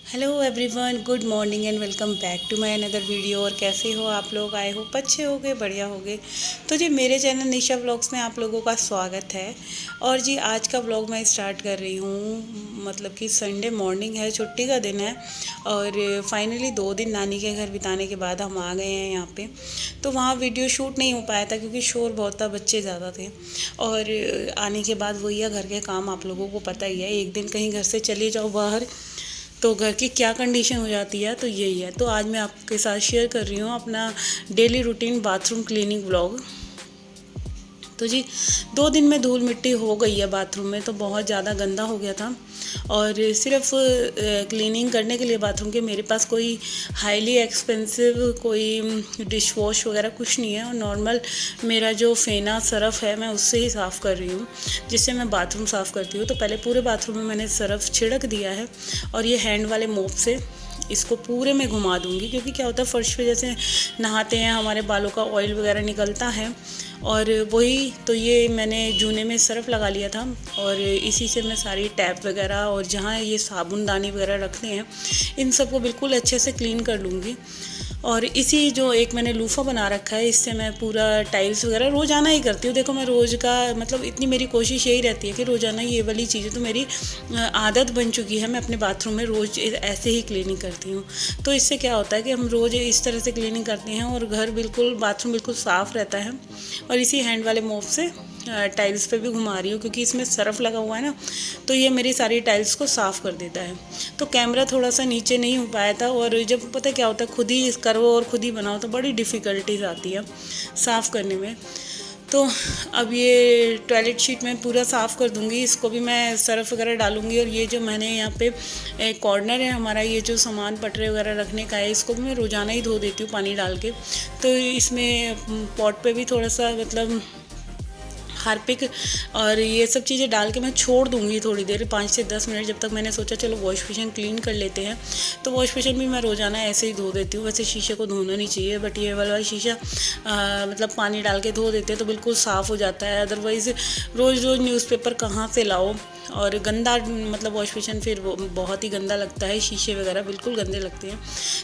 Hello everyone, good morning and welcome back to my another video. और कैसे हो आप लोग? आई होप अच्छे होगे, बढ़िया होगे। तो जी मेरे चैनल निशा व्लॉग्स में आप लोगों का स्वागत है। और जी आज का व्लॉग मैं स्टार्ट कर रही हूँ, मतलब कि संडे मॉर्निंग है, छुट्टी का दिन है। और फाइनली 2 दिन नानी के घर बिताने के बाद हम आ गए हैं यहाँ पे। तो वहाँ वीडियो शूट नहीं हो पाया था क्योंकि शोर बहुत था, बच्चे ज़्यादा थे। और आने के बाद वही है, घर के काम आप लोगों को पता ही है। एक दिन कहीं घर से चले जाओ बाहर तो घर की क्या कंडीशन हो जाती है, तो यही है। तो आज मैं आपके साथ शेयर कर रही हूँ अपना daily routine bathroom cleaning vlog. तो जी 2 दिन में धूल मिट्टी हो गई है बाथरूम में, तो बहुत ज़्यादा गंदा हो गया था। और सिर्फ क्लीनिंग करने के लिए बाथरूम के मेरे पास कोई हाईली एक्सपेंसिव कोई डिश वॉश वगैरह कुछ नहीं है। और नॉर्मल मेरा जो फेना सरफ़ है मैं उससे ही साफ़ कर रही हूँ, जिससे मैं बाथरूम साफ़ करती हूँ। तो पहले पूरे बाथरूम में मैंने सरफ़ छिड़क दिया है और ये हैंड वाले मोप से इसको पूरे में घुमा दूंगी, क्योंकि क्या होता है फर्श पे जैसे नहाते हैं हमारे बालों का ऑयल वगैरह निकलता है। और वही तो ये मैंने जूने में सरफ़ लगा लिया था और इसी से मैं सारी टैप वगैरह और जहाँ ये साबुनदानी वगैरह रखते हैं इन सबको बिल्कुल अच्छे से क्लीन कर लूँगी। और इसी जो एक मैंने लूफ़ा बना रखा है, इससे मैं पूरा टाइल्स वगैरह रोज़ाना ही करती हूँ। देखो मैं रोज़ का मतलब इतनी मेरी कोशिश यही रहती है कि रोज़ाना ये वाली चीज़ें तो मेरी आदत बन चुकी है। मैं अपने बाथरूम में रोज़ ऐसे ही क्लीनिंग करती हूँ। तो इससे क्या होता है कि हम रोज़ इस तरह से क्लीनिंग करते हैं और घर बिल्कुल बाथरूम बिल्कुल साफ़ रहता है। और इसी हैंड वाले मोप से टाइल्स पे भी घुमा रही हूँ, क्योंकि इसमें सरफ़ लगा हुआ है ना, तो ये मेरी सारी टाइल्स को साफ़ कर देता है। तो कैमरा थोड़ा सा नीचे नहीं हो पाया था, और जब पता क्या होता है खुद ही करो और खुद ही बनाओ तो बड़ी डिफ़िकल्टीज आती है साफ़ करने में। तो अब ये टॉयलेट शीट में पूरा साफ़ कर दूँगी, इसको भी मैं सरफ़ वगैरह डालूँगी। और ये जो मैंने यहाँ पे एक कॉर्नर है हमारा, ये जो सामान पटरे वगैरह रखने का है, इसको भी मैं रोज़ाना ही धो देती हूँ पानी डाल के। तो इसमें पॉट पे भी थोड़ा सा मतलब हार्पिक और ये सब चीज़ें डाल के मैं छोड़ दूँगी थोड़ी देर, 5 से 10 मिनट, जब तक मैंने सोचा चलो वॉश बेसिन क्लीन कर लेते हैं। तो वॉश बेसिन भी मैं रोज़ाना ऐसे ही धो देती हूँ। वैसे शीशे को धोना नहीं चाहिए, बट ये वाला शीशा मतलब पानी डाल के धो देते हैं तो बिल्कुल साफ़ हो जाता है। अदरवाइज़ रोज़ रोज़ न्यूज़पेपर कहाँ से लाओ, और गंदा मतलब वॉश बेसिन फिर बहुत ही गंदा लगता है, शीशे वगैरह बिल्कुल गंदे लगते हैं।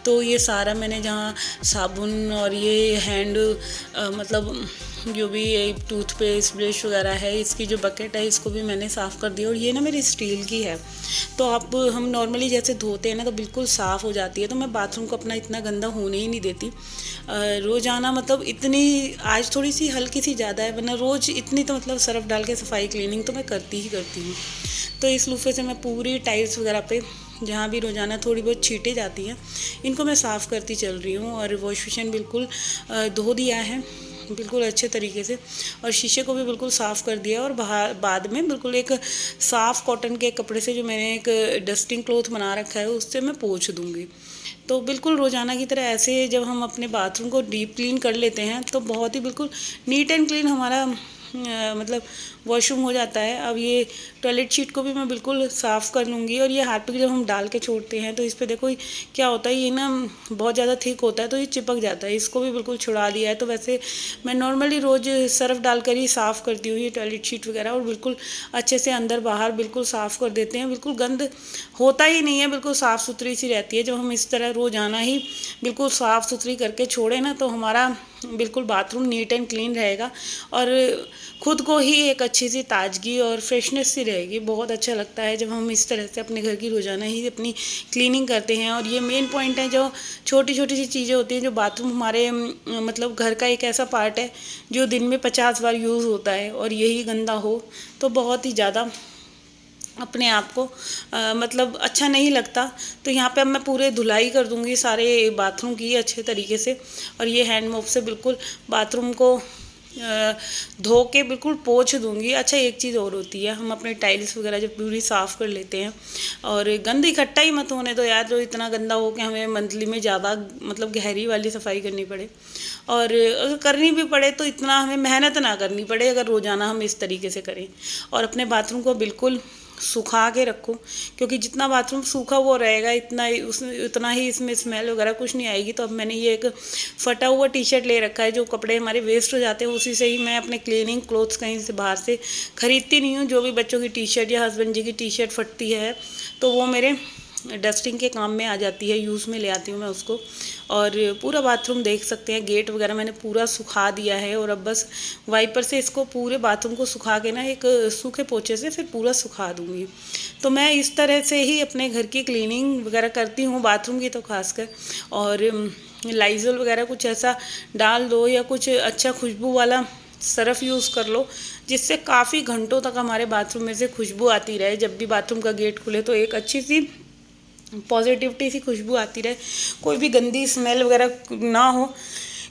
तो ये सारा मैंने जहाँ साबुन और ये हैंड मतलब जो भी ये टूथपेस्ट ब्रश वगैरह है, इसकी जो बकेट है इसको भी मैंने साफ़ कर दिया। और ये ना मेरी स्टील की है, तो आप हम नॉर्मली जैसे धोते हैं ना तो बिल्कुल साफ़ हो जाती है। तो मैं बाथरूम को अपना इतना गंदा होने ही नहीं देती रोज़ाना। मतलब इतनी आज थोड़ी सी हल्की सी ज़्यादा है, वरना रोज़ इतनी तो मतलब सरफ़ डाल के सफाई क्लीनिंग तो मैं करती ही करती हूँ। तो इस लूफ़े से मैं पूरी टाइल्स वगैरह पे जहाँ भी रोज़ाना थोड़ी बहुत छींटे जाती हैं इनको मैं साफ़ करती चल रही हूँ। और वॉश बेसिन बिल्कुल धो दिया है बिल्कुल अच्छे तरीके से, और शीशे को भी बिल्कुल साफ़ कर दिया। और बाद में बिल्कुल एक साफ़ कॉटन के कपड़े से जो मैंने एक डस्टिंग क्लॉथ बना रखा है उससे मैं पोंछ दूँगी। तो बिल्कुल रोज़ाना की तरह ऐसे जब हम अपने बाथरूम को डीप क्लीन कर लेते हैं तो बहुत ही बिल्कुल नीट एंड क्लीन हमारा मतलब वॉशरूम हो जाता है। अब ये टॉयलेट शीट को भी मैं बिल्कुल साफ़ कर लूँगी। और ये हार्पिक जब हम डाल के छोड़ते हैं तो इस पर देखो क्या होता है, ये ना बहुत ज़्यादा थिक होता है तो ये चिपक जाता है, इसको भी बिल्कुल छुड़ा दिया है। तो वैसे मैं नॉर्मली रोज़ सरफ़ डाल कर ही साफ़ करती हूँ ये टॉयलेट शीट वगैरह, और बिल्कुल अच्छे से अंदर बाहर बिल्कुल साफ़ कर देते हैं। बिल्कुल गंद होता ही नहीं है, बिल्कुल साफ़ सुथरी सी रहती है। जब हम इस तरह रोज़ाना ही बिल्कुल साफ़ सुथरी करके छोड़े ना तो हमारा बिल्कुल बाथरूम नीट एंड क्लीन रहेगा, और खुद को ही एक अच्छी सी ताजगी और फ्रेशनेस सी रहेगी। बहुत अच्छा लगता है जब हम इस तरह से अपने घर की रोज़ाना ही अपनी क्लीनिंग करते हैं। और ये मेन पॉइंट है, जो छोटी छोटी सी चीज़ें होती हैं, जो बाथरूम हमारे मतलब घर का एक ऐसा पार्ट है जो दिन में 50 बार यूज़ होता है, और यही गंदा हो तो बहुत ही ज़्यादा अपने आप को मतलब अच्छा नहीं लगता। तो यहाँ पे अब मैं पूरे धुलाई कर दूँगी सारे बाथरूम की अच्छे तरीके से, और ये हैंड मोप से बिल्कुल बाथरूम को धो के बिल्कुल पोंछ दूँगी। अच्छा एक चीज़ और होती है, हम अपने टाइल्स वगैरह जब पूरी साफ़ कर लेते हैं, और गंद इकट्ठा ही मत होने दो यार, जो इतना गंदा हो कि हमें मंथली में ज़्यादा मतलब गहरी वाली सफाई करनी पड़े। और अगर करनी भी पड़े तो इतना हमें मेहनत ना करनी पड़े, अगर रोज़ाना हम इस तरीके से करें। और अपने बाथरूम को बिल्कुल सुखा के रखो, क्योंकि जितना बाथरूम सूखा वो रहेगा उतना ही इसमें स्मेल वगैरह कुछ नहीं आएगी। तो अब मैंने ये एक फटा हुआ टी शर्ट ले रखा है, जो कपड़े हमारे वेस्ट हो जाते हैं उसी से ही मैं अपने क्लीनिंग क्लोथ्स कहीं से बाहर से खरीदती नहीं हूँ। जो भी बच्चों की टी शर्ट या हस्बैंड जी की टी शर्ट फटती है तो वो मेरे डस्टिंग के काम में आ जाती है, यूज़ में ले आती हूँ मैं उसको। और पूरा बाथरूम देख सकते हैं, गेट वगैरह मैंने पूरा सुखा दिया है और अब बस वाइपर से इसको पूरे बाथरूम को सुखा के ना एक सूखे पोछे से फिर पूरा सुखा दूँगी। तो मैं इस तरह से ही अपने घर की क्लीनिंग वगैरह करती हूँ, बाथरूम की तो खासकर। और लाइज़ॉल वगैरह कुछ ऐसा डाल दो या कुछ अच्छा खुशबू वाला सर्फ़ यूज़ कर लो, जिससे काफ़ी घंटों तक हमारे बाथरूम में से खुशबू आती रहे। जब भी बाथरूम का गेट खुले तो एक अच्छी सी पॉजिटिविटी सी खुशबू आती रहे, कोई भी गंदी स्मेल वगैरह ना हो।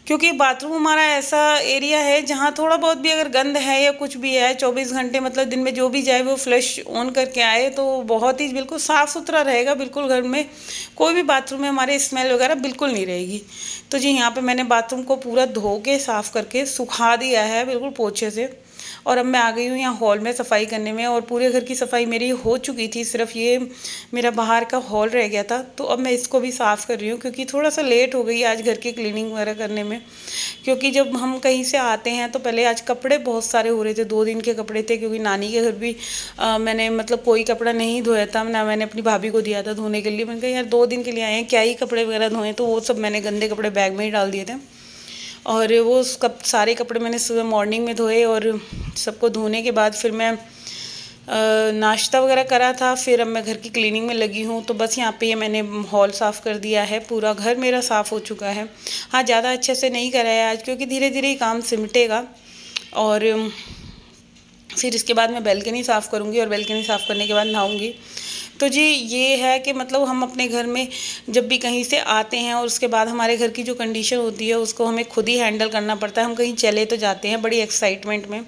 क्योंकि बाथरूम हमारा ऐसा एरिया है जहाँ थोड़ा बहुत भी अगर गंद है या कुछ भी है, 24 घंटे मतलब दिन में जो भी जाए वो फ्लश ऑन करके आए तो बहुत ही बिल्कुल साफ़ सुथरा रहेगा। बिल्कुल घर में कोई भी बाथरूम में हमारे स्मेल वगैरह बिल्कुल नहीं रहेगी। तो जी यहाँ पे मैंने बाथरूम को पूरा धो के साफ़ करके सुखा दिया है बिल्कुल पोछे से। और अब मैं आ गई हूँ यहाँ हॉल में सफाई करने में, और पूरे घर की सफाई मेरी हो चुकी थी, सिर्फ ये मेरा बाहर का हॉल रह गया था। तो अब मैं इसको भी साफ़ कर रही हूँ क्योंकि थोड़ा सा लेट हो गई आज घर की क्लीनिंग वगैरह करने में। क्योंकि जब हम कहीं से आते हैं तो पहले आज कपड़े बहुत सारे हो रहे थे, 2 दिन के कपड़े थे, क्योंकि नानी के घर भी मैंने मतलब कोई कपड़ा नहीं धोया था ना, मैंने अपनी भाभी को दिया था धोने के लिए। मैंने कहा यार 2 दिन के लिए आए हैं, क्या ही कपड़े वगैरह धोएं, तो वो सब मैंने गंदे कपड़े बैग में ही डाल दिए थे। और वो सारे कपड़े मैंने सुबह मॉर्निंग में धोए और सबको धोने के बाद फिर मैं नाश्ता वगैरह करा था। फिर अब मैं घर की क्लीनिंग में लगी हूँ। तो बस यहाँ पे ये मैंने हॉल साफ़ कर दिया है, पूरा घर मेरा साफ़ हो चुका है। हाँ, ज़्यादा अच्छे से नहीं करा है आज क्योंकि धीरे धीरे ही काम सिमटेगा। और फिर इसके बाद मैं बैल्कनी साफ़ करूँगी और बैल्कनी साफ़ करने के बाद नहाऊँगी। तो जी ये है कि मतलब हम अपने घर में जब भी कहीं से आते हैं और उसके बाद हमारे घर की जो कंडीशन होती है उसको हमें खुद ही हैंडल करना पड़ता है। हम कहीं चले तो जाते हैं बड़ी एक्साइटमेंट में,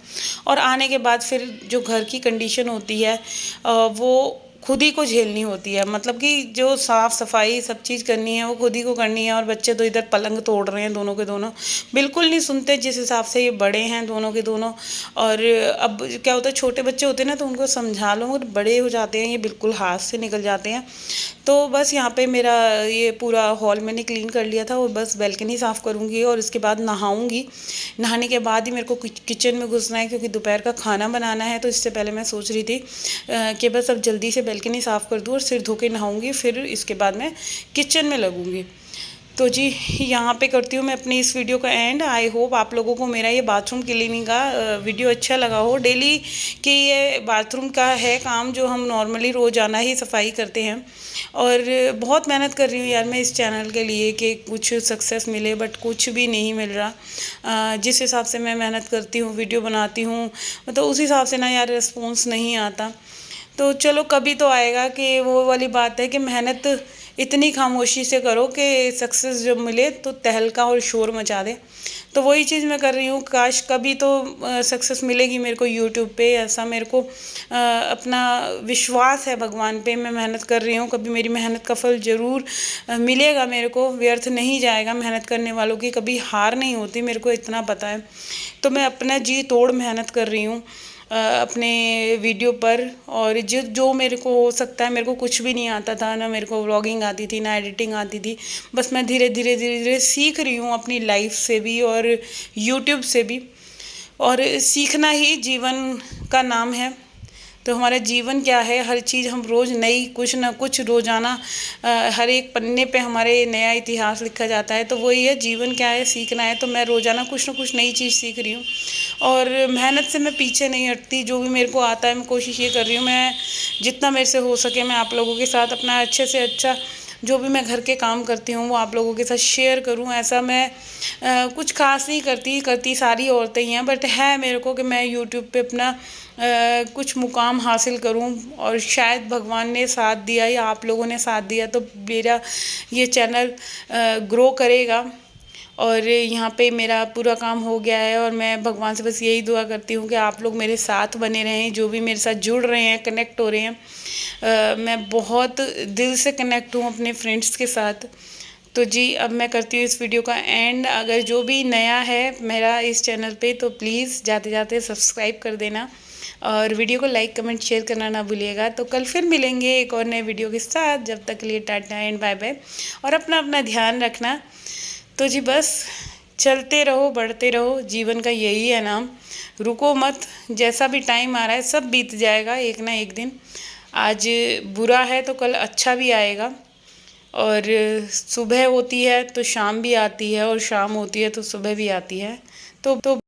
और आने के बाद फिर जो घर की कंडीशन होती है वो खुद ही को झेलनी होती है। मतलब कि जो साफ़ सफाई सब चीज़ करनी है वो खुद ही को करनी है। और बच्चे तो इधर पलंग तोड़ रहे हैं दोनों के दोनों, बिल्कुल नहीं सुनते जिस हिसाब से ये बड़े हैं दोनों के दोनों। और अब क्या होता है, छोटे बच्चे होते हैं ना तो उनको समझा लो, और बड़े हो जाते हैं ये बिल्कुल हाथ से निकल जाते हैं। तो बस यहाँ पे मेरा ये पूरा हॉल मैंने क्लीन कर लिया था और बस बैल्कनी साफ़ करूँगी और इसके बाद नहाऊँगी। नहाने के बाद ही मेरे को किचन में घुसना है क्योंकि दोपहर का खाना बनाना है। तो इससे पहले मैं सोच रही थी कि बस अब जल्दी से बैल्कनी साफ़ कर दूँ और सिर धो के नहाऊँगी, फिर इसके बाद मैं किचन में लगूँगी। तो जी यहाँ पे करती हूँ मैं अपनी इस वीडियो का एंड। आई होप आप लोगों को मेरा ये बाथरूम क्लीनिंग का वीडियो अच्छा लगा हो। डेली कि ये बाथरूम का है काम जो हम नॉर्मली रोज़ाना ही सफाई करते हैं। और बहुत मेहनत कर रही हूँ यार मैं इस चैनल के लिए कि कुछ सक्सेस मिले, बट कुछ भी नहीं मिल रहा। जिस हिसाब से मैं मेहनत करती हूँ, वीडियो बनाती हूँ, मतलब उस हिसाब से ना यार रिस्पॉन्स नहीं आता। तो चलो कभी तो आएगा कि वो वाली बात है कि मेहनत इतनी खामोशी से करो कि सक्सेस जब मिले तो तहलका और शोर मचा दे। तो वही चीज़ मैं कर रही हूँ। काश कभी तो सक्सेस मिलेगी मेरे को यूट्यूब पे, ऐसा मेरे को अपना विश्वास है भगवान पे। मैं मेहनत कर रही हूँ, कभी मेरी मेहनत का फल ज़रूर मिलेगा मेरे को, व्यर्थ नहीं जाएगा। मेहनत करने वालों की कभी हार नहीं होती, मेरे को इतना पता है। तो मैं अपना जी तोड़ मेहनत कर रही हूँ अपने वीडियो पर। और जो मेरे को हो सकता है, मेरे को कुछ भी नहीं आता था, ना मेरे को व्लॉगिंग आती थी, ना एडिटिंग आती थी। बस मैं धीरे धीरे धीरे धीरे सीख रही हूँ अपनी लाइफ से भी और यूट्यूब से भी। और सीखना ही जीवन का नाम है। तो हमारा जीवन क्या है, हर चीज़ हम रोज़ नई कुछ ना कुछ रोज़ाना हर एक पन्ने पे हमारे नया इतिहास लिखा जाता है। तो वही है, जीवन क्या है, सीखना है। तो मैं रोज़ाना कुछ ना कुछ नई चीज़ सीख रही हूँ और मेहनत से मैं पीछे नहीं हटती। जो भी मेरे को आता है मैं कोशिश ये कर रही हूँ, मैं जितना मेरे से हो सके मैं आप लोगों के साथ अपना अच्छे से अच्छा जो भी मैं घर के काम करती हूँ वो आप लोगों के साथ शेयर करूँ। ऐसा मैं कुछ खास नहीं करती सारी औरतें ही हैं, बट है मेरे को कि मैं यूट्यूब पे अपना कुछ मुकाम हासिल करूं। और शायद भगवान ने साथ दिया या आप लोगों ने साथ दिया तो मेरा ये चैनल ग्रो करेगा। और यहाँ पे मेरा पूरा काम हो गया है और मैं भगवान से बस यही दुआ करती हूँ कि आप लोग मेरे साथ बने रहें, जो भी मेरे साथ जुड़ रहे हैं, कनेक्ट हो रहे हैं। मैं बहुत दिल से कनेक्ट हूँ अपने फ्रेंड्स के साथ। तो जी अब मैं करती हूँ इस वीडियो का एंड। अगर जो भी नया है मेरा इस चैनल पे तो प्लीज़ जाते जाते सब्सक्राइब कर देना और वीडियो को लाइक कमेंट शेयर करना ना भूलिएगा। तो कल फिर मिलेंगे एक और नए वीडियो के साथ। जब तक के लिए टाटा एंड बाय बाय, और अपना अपना ध्यान रखना। तो जी बस चलते रहो, बढ़ते रहो, जीवन का यही है नाम। रुको मत, जैसा भी टाइम आ रहा है सब बीत जाएगा एक ना एक दिन। आज बुरा है तो कल अच्छा भी आएगा। और सुबह होती है तो शाम भी आती है और शाम होती है तो सुबह भी आती है। तो